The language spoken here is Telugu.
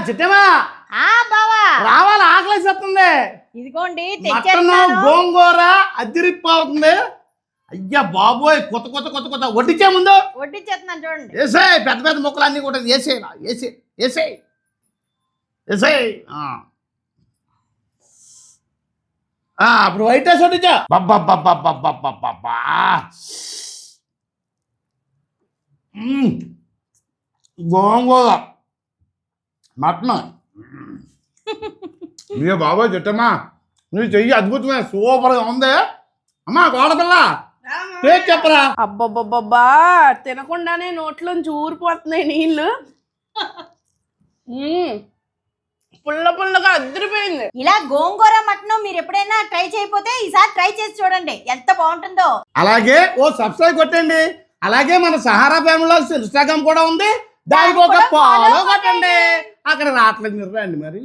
చిట్టమా బావా రావాలి, ఆకలేసి వస్తుంది. ఇదిగోండి మటన్ గోంగూర అదిరిపోతుంది. అయ్యా బాబోయ్, కొత్త కొత్త కొత్త కొత్త వడ్డించే ముందు వడ్డించేస్తున్నాను చూడండి. వేసేయ్, పెద్ద పెద్ద ముక్కలు అన్నీ కూడా వేసేయి వేసేయ్ వేసేయ్. అప్పుడు వైట్ రైస్ వడ్డించా. బబ్బా గోంగూర మటన్. ఏ బాబోయ్ చిట్టమ్మా, నువ్వు చెయ్యి అద్భుతమే, సూపర్గా ఉంది. అమ్మా కోడపిల్ల పేరు చెప్పరా. అబ్బబ్బబ్బబ్బా, తినకుండానే నోట్లోంచి ఊరిపోతున్నాయి నీళ్ళు. పుల్ల పుల్లగా అదిరిపోయింది. ఇలా గోంగూర మటన్ మీరు ఎప్పుడైనా ట్రై చేయకపోతే ఈసారి ట్రై చేసి చూడండి ఎంత బాగుంటుందో. అలాగే ఓ సబ్స్క్రైబ్ కొట్టండి. అలాగే మన సహారా ఫ్యామిలీ ఇన్స్టాగ్రామ్ కూడా ఉంది, దానికి ఒక ఫాలో కొట్టండి. అక్కడ రావట్లేదు, మీరు రండి మరి.